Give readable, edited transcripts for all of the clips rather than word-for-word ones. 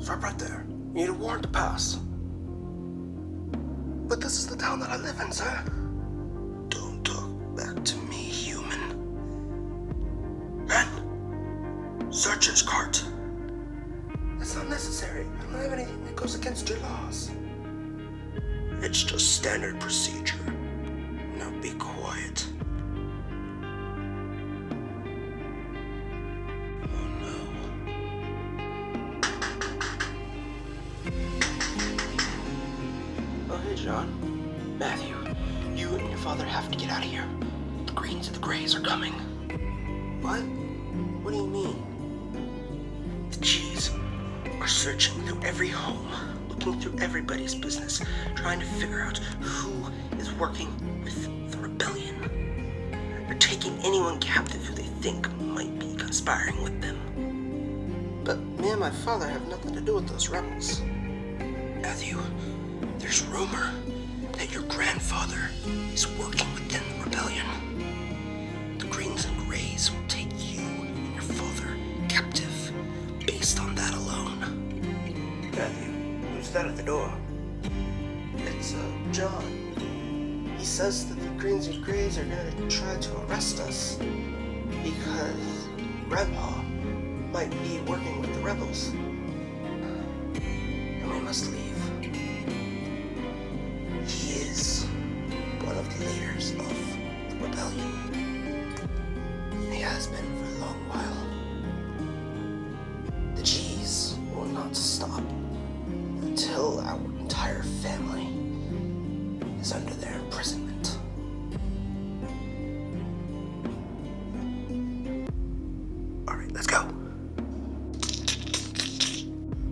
Stop right there. You need a warrant to pass. But this is the town that I live in, sir. Don't talk back to me, human. Men, search his cart. That's not necessary. I don't have anything that goes against your laws. It's just standard procedure. Now be quiet. Oh no. Oh hey, John. Matthew, you and your father have to get out of here. The Greens and the Greys are coming. What? What do you mean? The G's are searching through every home, looking through everybody's business, trying to figure out who is working with the rebellion. They're taking anyone captive who they think might be conspiring with them. But me and my father have nothing to do with those rebels. Matthew, there's rumor that your grandfather is working within the rebellion. The Greens and Greys will take you and your father captive based on that alone. Matthew, who's that at the door? It's, John. He says that the Greens and Greys are gonna try to arrest us because Grandpa might be working with the rebels. And we must leave. He is one of the leaders of the rebellion. He has been for a long while. The G's will not stop until our entire family is under their imprisonment. Alright, let's go.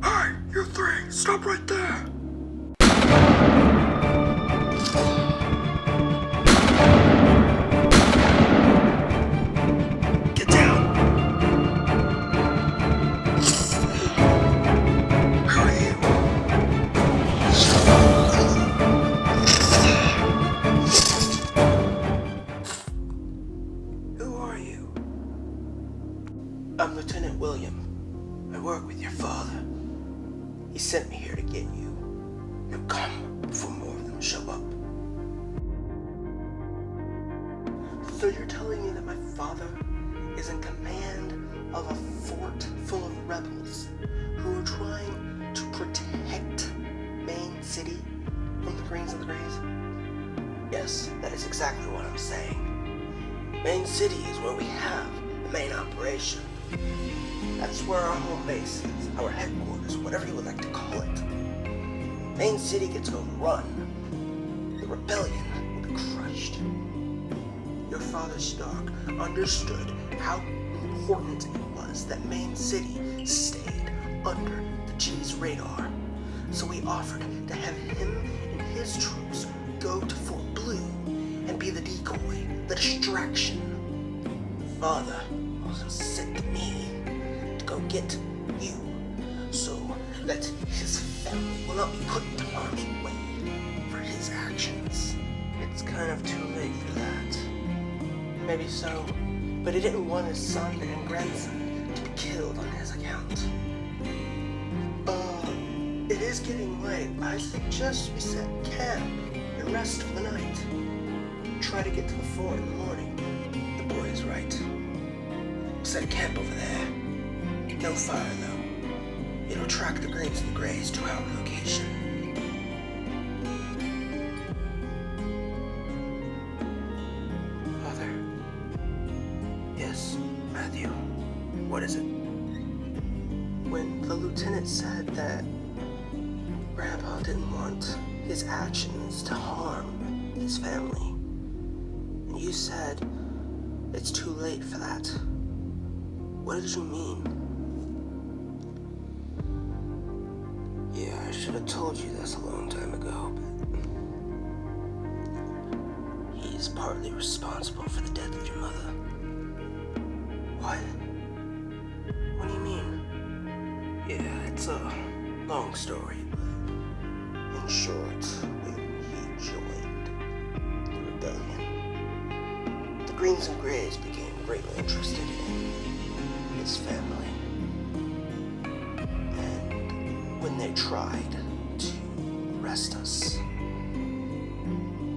Hey, you three, stop right there! Get down! Who are you? Who are you? I'm Lieutenant William. I work with your father. He sent me here to get you. Now come before more of them show up. So you're telling me that my father is in command of a fort full of rebels who are trying to protect Main City from the Greens and the Greys? Yes, that is exactly what I'm saying. Main City is where we have the main operation. That's where our home base is, our headquarters, whatever you would like to call it. Main City gets overrun. The rebellion will be crushed. Your father Stark understood how important it was that Main City stayed under the G's radar. So we offered to have him and his troops go to Fort Blue and be the decoy, the distraction. Father also sent me to go get you so that his family will not be put into harm's way for his actions. It's kind of too late for that. Maybe so, but he didn't want his son and grandson to be killed on his account. It is getting late. I suggest we set camp and rest for the night. Try to get to the fort in the morning. The boy is right. Set camp over there. No fire, though. It'll track the Greens and the Greys to our location. Father. Yes, Matthew. What is it? When the lieutenant said that Grandpa didn't want his actions to harm his family, and you said it's too late for that, what did you mean? Yeah, I should have told you this a long time ago, but he's partly responsible for the death of your mother. What? What do you mean? Yeah, it's a long story, but in short, when he joined the rebellion, the Greens and Greys became greatly interested in his family. And they tried to arrest us,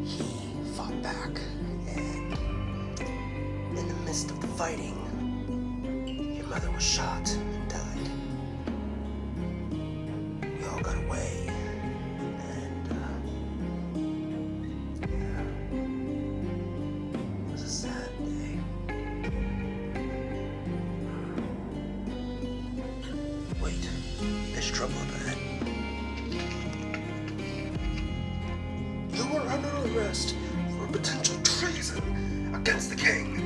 he fought back, and in the midst of the fighting, your mother was shot and died. We all got away, and yeah, it was a sad day. Wait, there's trouble up ahead. You are under arrest for potential treason against the king.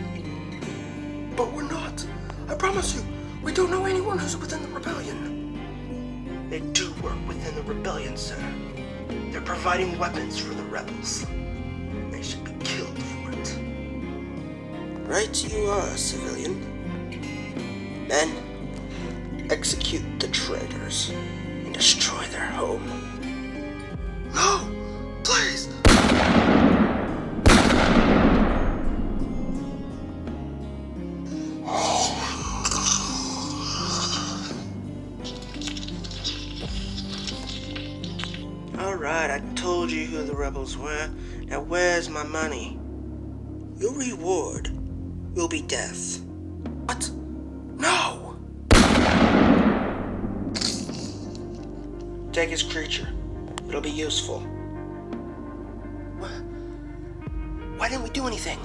But we're not. I promise you, we don't know anyone who's within the rebellion. They do work within the rebellion, sir. They're providing weapons for the rebels. They should be killed for it. Right you are, civilian. Then, execute the traitors and destroy their home. No! Please! Alright, I told you who the rebels were. Now where's my money? Your reward will be death. What? No! Take his creature. It'll be useful. Why didn't we do anything?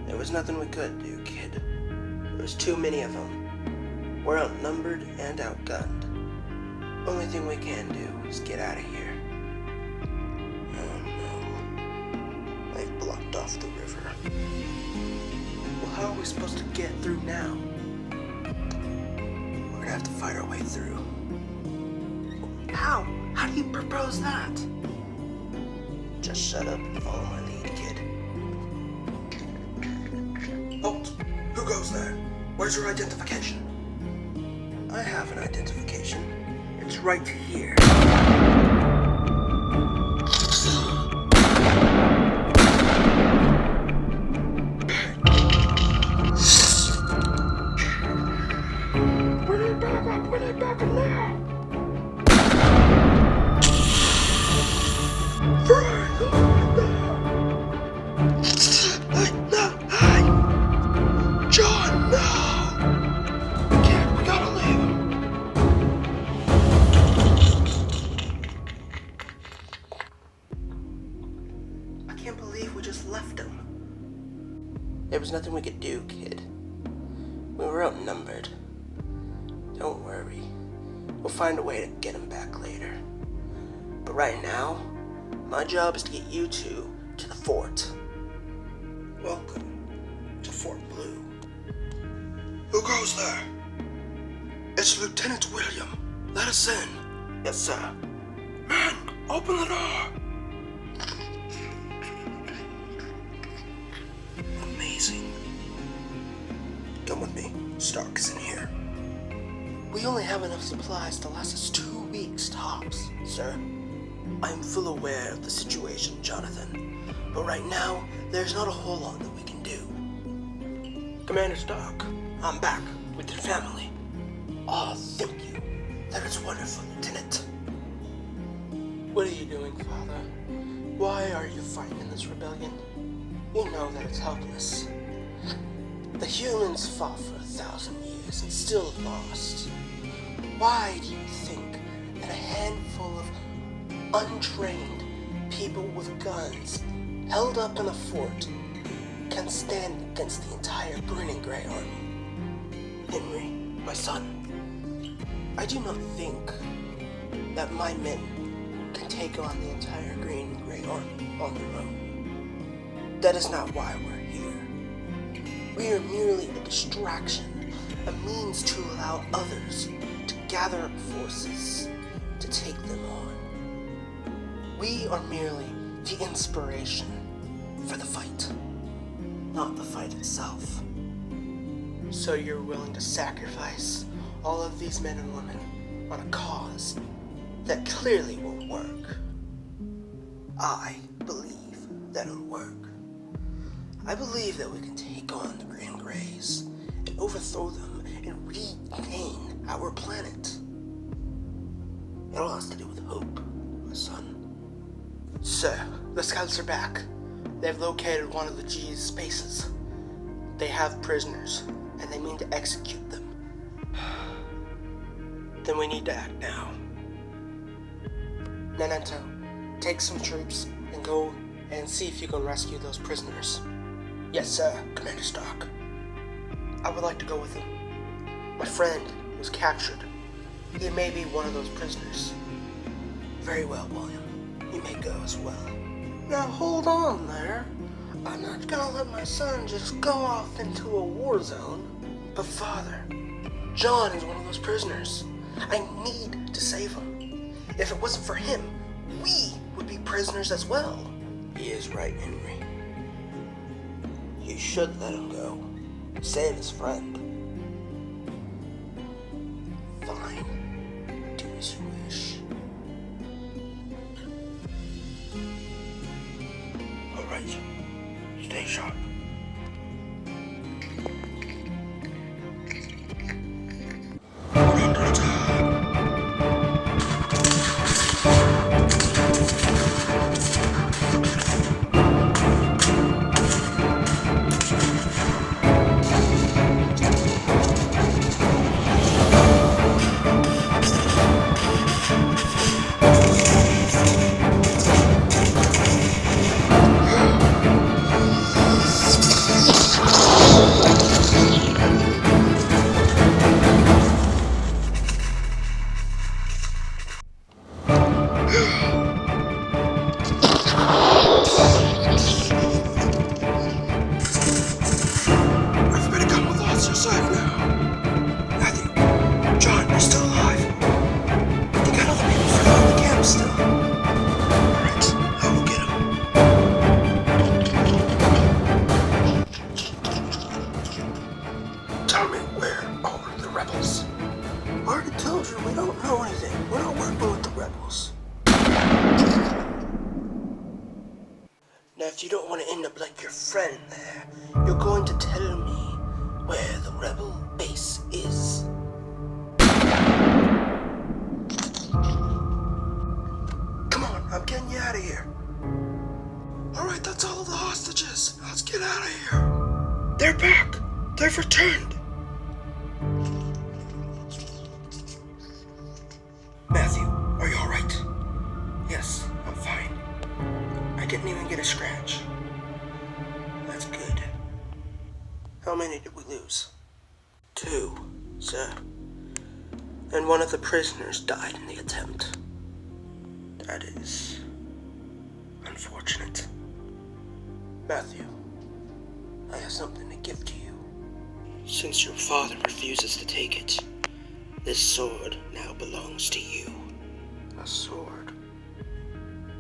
There was nothing we could do, kid. There was too many of them. We're outnumbered and outgunned. Only thing we can do is get out of here. Oh no. They've blocked off the river. Well, how are we supposed to get through now? We're gonna have to fight our way through. How? How do you propose that? Just shut up and follow my lead, kid. Halt! Who goes there? Where's your identification? I have an identification. It's right here. Bring it back up! Bring it back up now! John, no! Kid, we gotta leave. I can't believe we just left him. There was nothing we could do, kid. We were outnumbered. Don't worry. We'll find a way to get him back later. But right now, my job is to get you two to the fort. Welcome to Fort Blue. Who goes there? It's Lieutenant William. Let us in. Yes, sir. Man, open the door. Amazing. Come with me. Stark is in here. We only have enough supplies to last us 2 weeks tops, sir. I'm full aware of the situation, Jonathan, but right now, there's not a whole lot that we can do. Commander Stark, I'm back with your family. Oh, thank you. That is wonderful, Lieutenant. What are you doing, Father? Why are you fighting in this rebellion? You know that it's helpless. The humans fought for 1,000 years and still lost. Why do you think that a handful of untrained people with guns held up in a fort can stand against the entire Green and Grey army? Henry, my son, I do not think that my men can take on the entire Green and Grey army on their own. That is not why we're here. We are merely a distraction, a means to allow others to gather up forces to take them on. We are merely the inspiration for the fight, not the fight itself. So you're willing to sacrifice all of these men and women on a cause that clearly won't work. I believe that it'll work. I believe that we can take on the Green Greys and overthrow them and regain our planet. That all has to do with hope, my son. Sir, the scouts are back. They've located one of the G's bases. They have prisoners, and they mean to execute them. Then we need to act now. Memento, take some troops and go and see if you can rescue those prisoners. Yes, sir, Commander Stark. I would like to go with him. My friend was captured. He may be one of those prisoners. Very well, William. You may go as well. Now hold on there. I'm not gonna let my son just go off into a war zone. But father, John is one of those prisoners. I need to save him. If it wasn't for him, we would be prisoners as well. He is right, Henry. You should let him go. Save his friend. Fine. Do as you wish. Alright. Stay sharp. Now, if you don't want to end up like your friend there, you're going to tell me where the rebel base is. Come on, I'm getting you out of here. Alright, that's all of the hostages. Let's get out of here. They're back. They've returned. Matthew, are you alright? Yes, I'm fine. I didn't even get a scratch. That's good. How many did we lose? 2, sir. And one of the prisoners died in the attempt. That is unfortunate. Matthew, I have something to give to you. Since your father refuses to take it, this sword now belongs to you. A sword?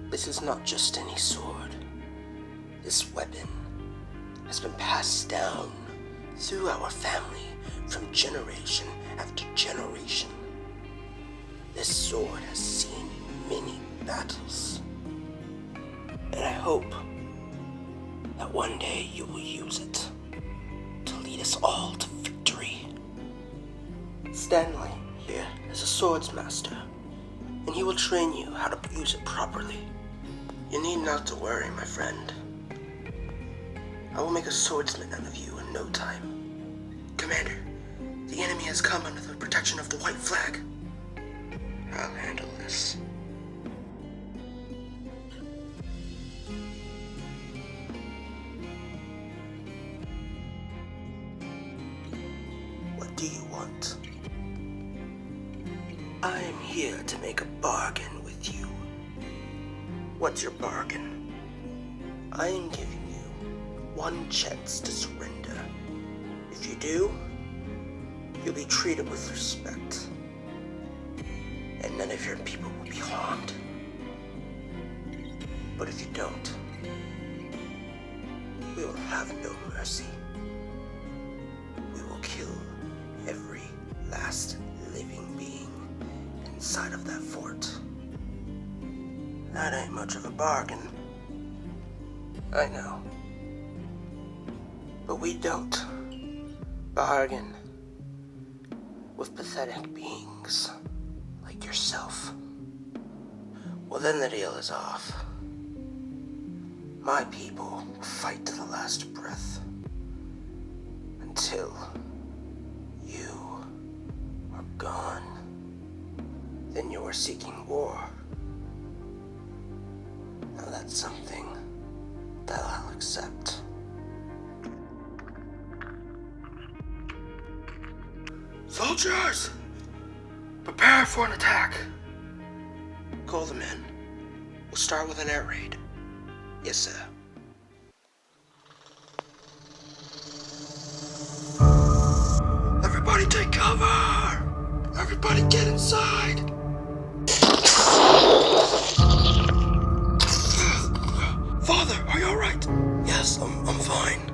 This is not just any sword. This weapon has been passed down through our family from generation after generation. This sword has seen many battles, and I hope that one day you will use it to lead us all to victory. Stanley here is a swordsmaster, and he will train you how to use it properly. You need not to worry, my friend. I will make a swordsman out of you in no time. Commander, the enemy has come under the protection of the white flag. I'll handle this. What do you want? I am here to make a bargain with you. What's your bargain? I am giving you one chance to surrender. If you do, you'll be treated with respect, and none of your people will be harmed. But if you don't, we will have no mercy. We will kill every last living being inside of that fort. That ain't much of a bargain. I know. But we don't bargain with pathetic beings like yourself. Well, then the deal is off. My people will fight to the last breath. Until you are gone. Then you are seeking war. Now that's something that I'll accept. Soldiers! Prepare for an attack. Call them in. We'll start with an air raid. Yes, sir. Everybody take cover! Everybody get inside! Father, are you alright? Yes, I'm fine.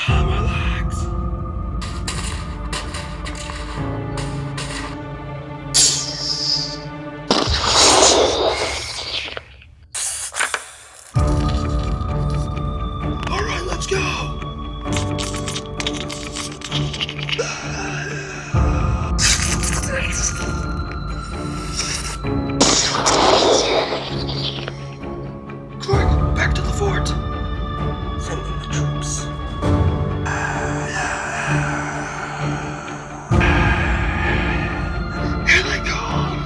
My legs. Alright, let's go. Quick, back to the fort. Sending the troops. Here they come.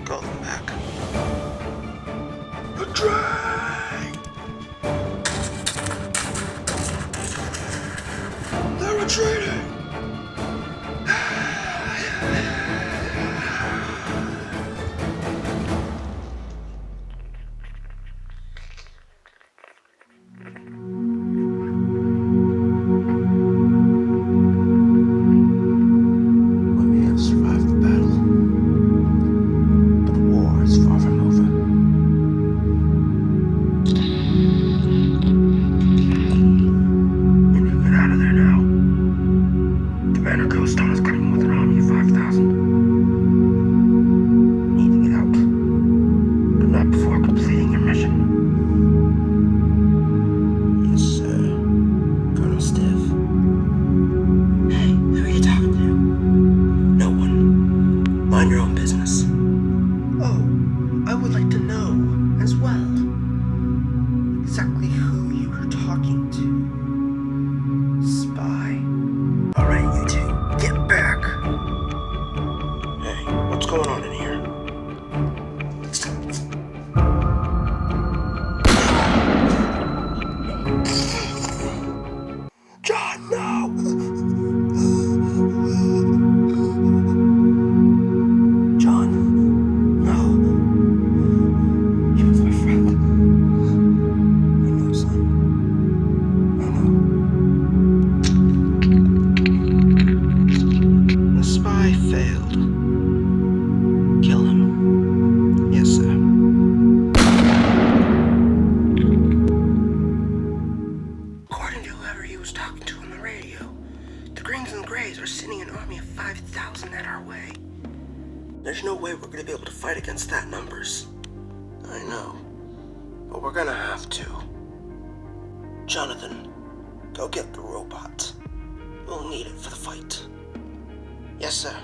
Call them back. Betray! They're retreating! We may have survived the battle, but the war is far from over. We need to get out of there now. Commander Ghoststone is coming with an army of 5,000. We need to get out, but not before completing your mission. Yes, sir. Colonel Stiff. Hey, who are you talking to? No one. Mind your own business. Oh, I would like to know as well exactly who you were talking to. Spy. Alright, you two, get back. Hey, what's going on in here? John, no! John, no. He was my friend. I know, son. I know. The spy failed. Kill him. Yes, sir. According to whoever he was talking to on the radio, the Greens and the Greys are sending an army of 5,000 at our way. There's no way we're gonna be able to fight against that numbers. I know, but we're gonna have to. Jonathan, go get the robot. We'll need it for the fight. Yes, sir.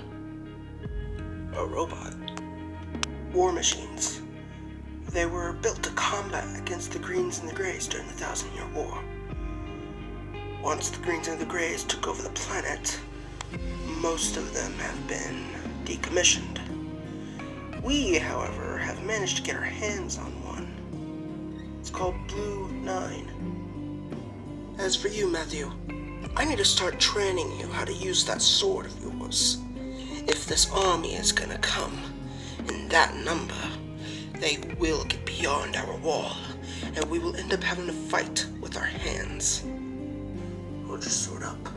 A robot? War machines. They were built to combat against the Greens and the Greys during the 1,000-Year War. Once the Greens and the Greys took over the planet, most of them have been decommissioned. We, however, have managed to get our hands on one. It's called Blue 9. As for you, Matthew, I need to start training you how to use that sword of yours. If this army is gonna come in that number, they will get beyond our wall, and we will end up having to fight with our hands. We'll just sort up.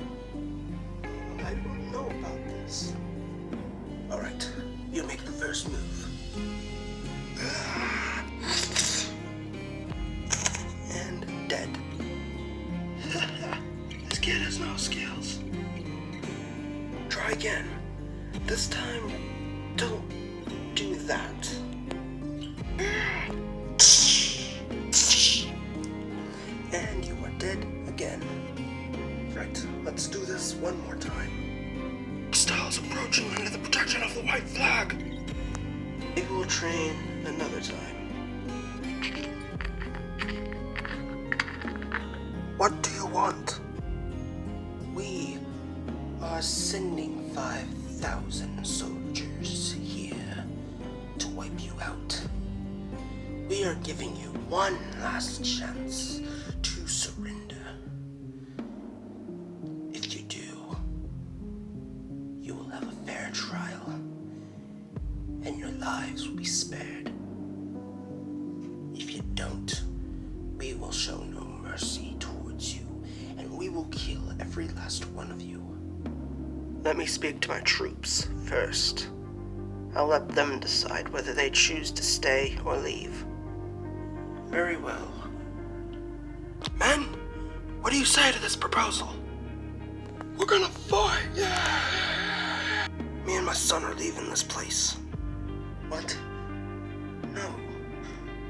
I don't know about this. Alright, you make the first move. dead. This kid has no skills. Try again. This time, don't do that. And you are dead again. Right, let's do this one more time. Styles approaching under the protection of the white flag. Maybe we'll train another time. What do you want? We are sending 5,000 soldiers here to wipe you out. We are giving you one last chance to surrender. If you do, you will have a fair trial, and your lives will be spared. If you don't, we will show no mercy towards you, and we will kill every last one of you. Let me speak to my troops first. I'll let them decide whether they choose to stay or leave. Very well. Men, what do you say to this proposal? We're gonna fight, yeah! Me and my son are leaving this place. What? No.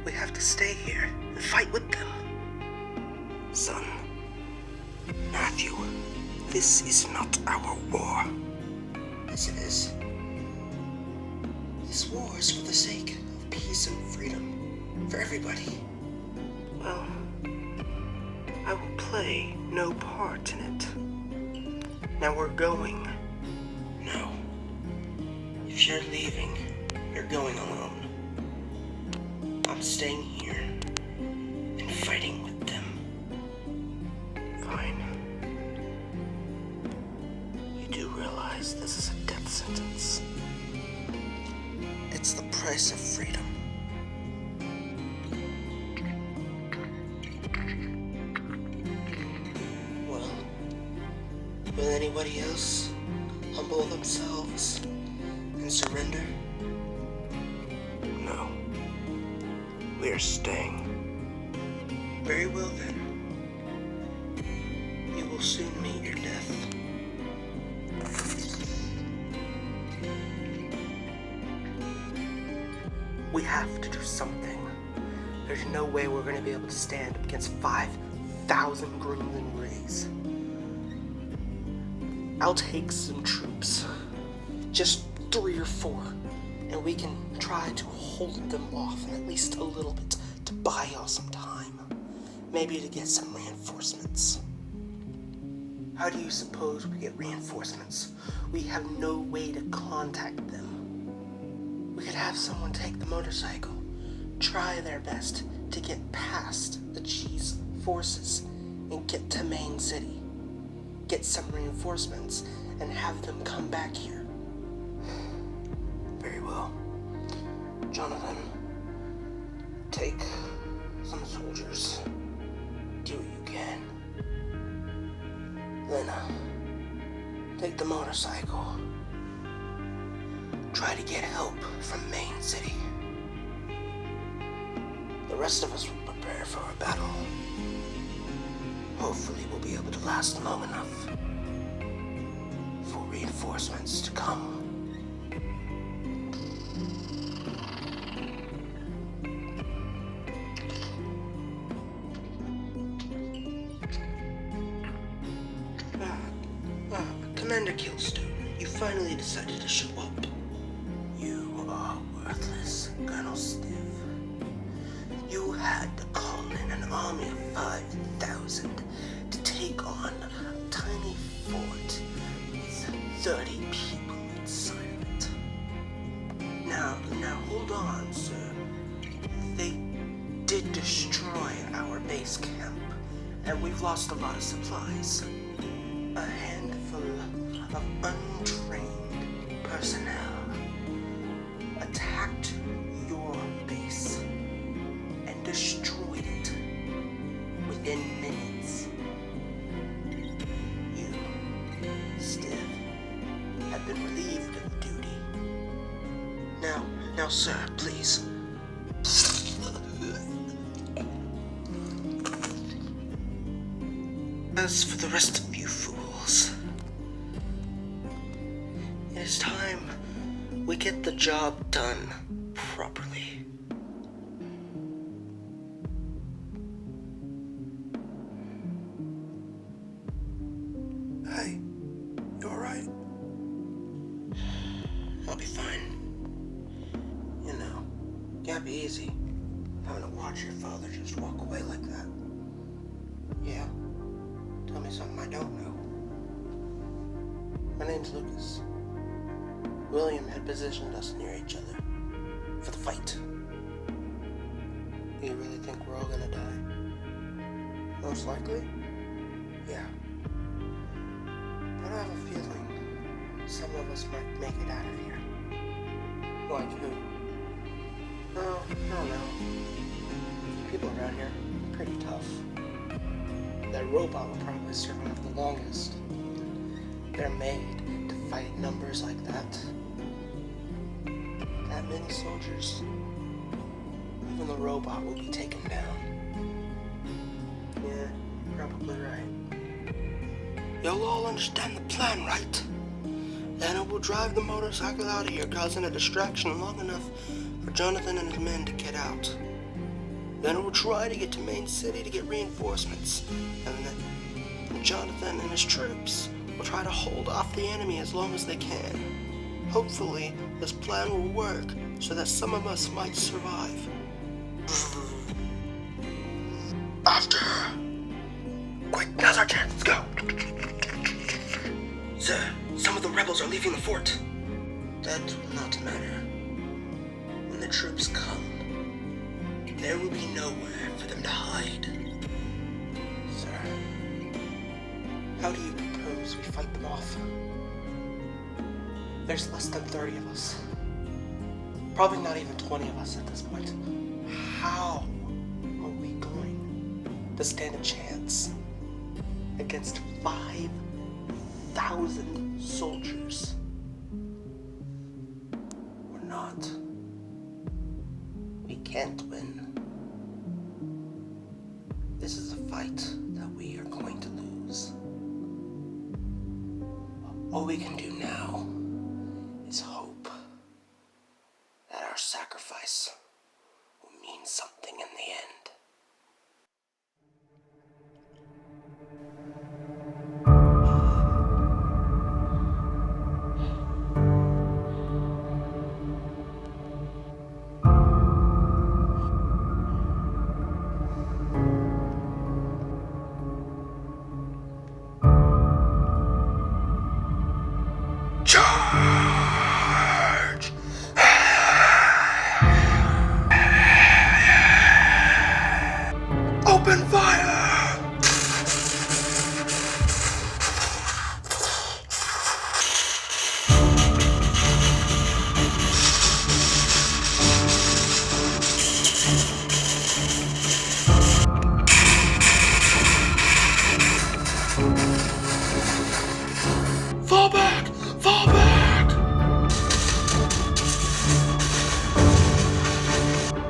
We have to stay here and fight with them. Son, Matthew, this is not our war. Yes, it is. This war is for the sake of peace and freedom for everybody. Well, I will play no part in it. Now we're going. No. If you're leaving, you're going alone. I'm staying here and fighting with them. Fine. You do realize this is a death sentence. It's the price of freedom. Well, will anybody else humble themselves and surrender? No. We are staying. Very well then. You will soon meet your death. We have to do something. There's no way we're going to be able to stand up against 5,000 Greenland Greys. I'll take some troops, just 3 or 4, and we can try to hold them off at least a little bit to buy y'all some time. Maybe to get some reinforcements. How do you suppose we get reinforcements? We have no way to contact them. We could have someone take the motorcycle, try their best to get past the G's forces and get to Main City, get some reinforcements, and have them come back here. Very well. Jonathan, take some soldiers. Do what you can. Lena, take the motorcycle. Try to get help from Main City. The rest of us will prepare for a battle. Hopefully we'll be able to last long enough for reinforcements to come. Commander Killstone, you finally decided to show up. You are worthless, Colonel Stiv. You had to call in an army of 5,000 to take on a tiny fort with 30 people inside of it. Now hold on, sir. They did destroy our base camp, and we've lost a lot of supplies. A handful of untrained personnel attacked your base and destroyed it within minutes. You, Stiv, have been relieved of duty. Now, sir, please. as for the rest of you fools, it is time we get the job done properly. Hey, you alright? I'll be fine. You know, can't be easy having to watch your father just walk away like that. Yeah, tell me something I don't know. My name's Lucas. William had positioned us near each other for the fight. You really think we're all gonna die? Most likely? Yeah. But I have a feeling some of us might make it out of here. Like who? Oh, I don't know. People around here are pretty tough. That robot will probably survive the longest. They're made to fight numbers like that. That many soldiers. Even the robot will be taken down. Yeah, probably right. You'll all understand the plan, right? Anna will drive the motorcycle out of here, causing a distraction long enough for Jonathan and his men to get out. Then it will try to get to Main City to get reinforcements, and then Jonathan and his troops will try to hold off the enemy as long as they can. Hopefully, this plan will work so that some of us might survive. After her. Quick, now's our chance, let's go. Sir, some of the rebels are leaving the fort. That will not matter. When the troops come, there will be nowhere for them to hide. Sir, how do you propose we fight them off? There's less than 30 of us. Probably not even 20 of us at this point. How are we going to stand a chance against 5,000 soldiers? We're not. We can't win. This is a fight that we are going to lose. All we can do now is hope that our sacrifice will mean something in the end. Charge! Open fire! Fall back! Fall back!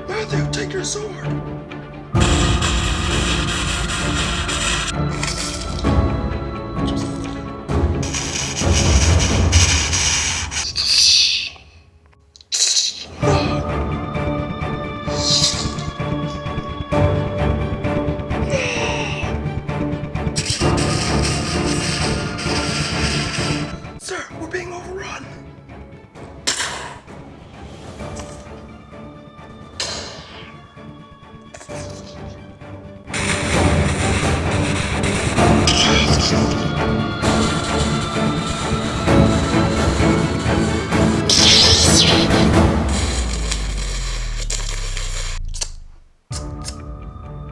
Matthew, take your sword! Sir, we're being overrun!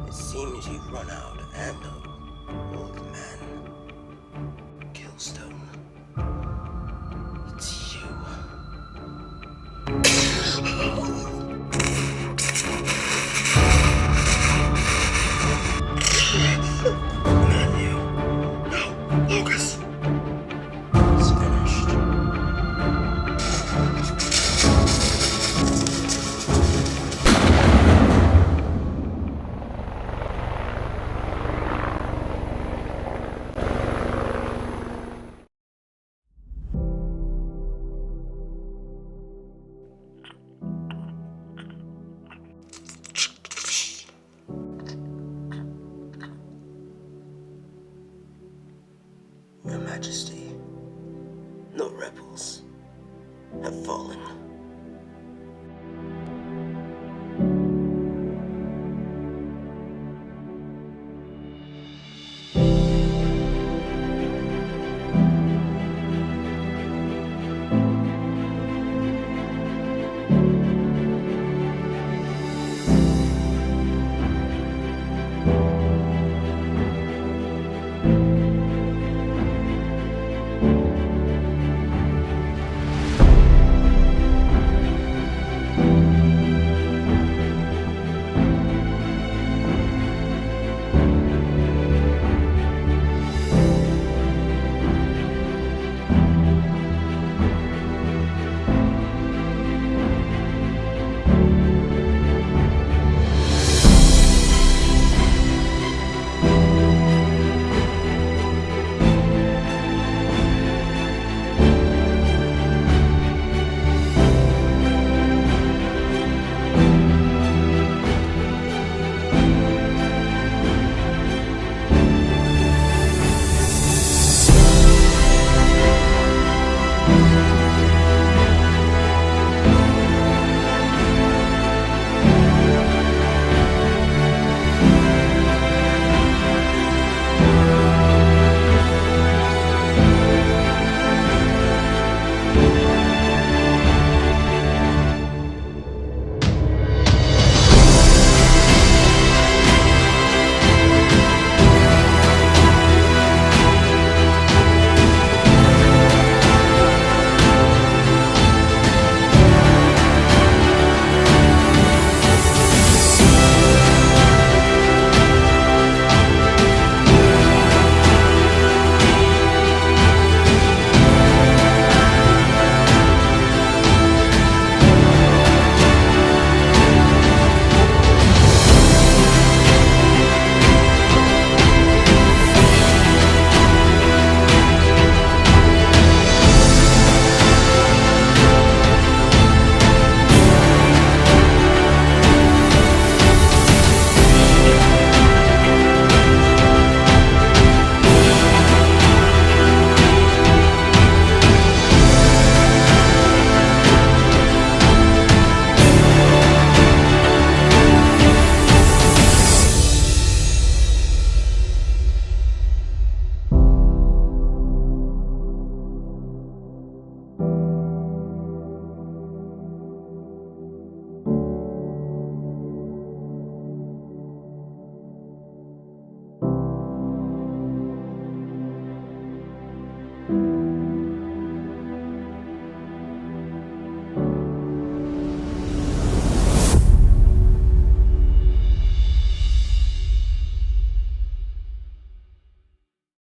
It seems you've run out of ammo, old man. Killstone. It's Majesty, the rebels have fallen.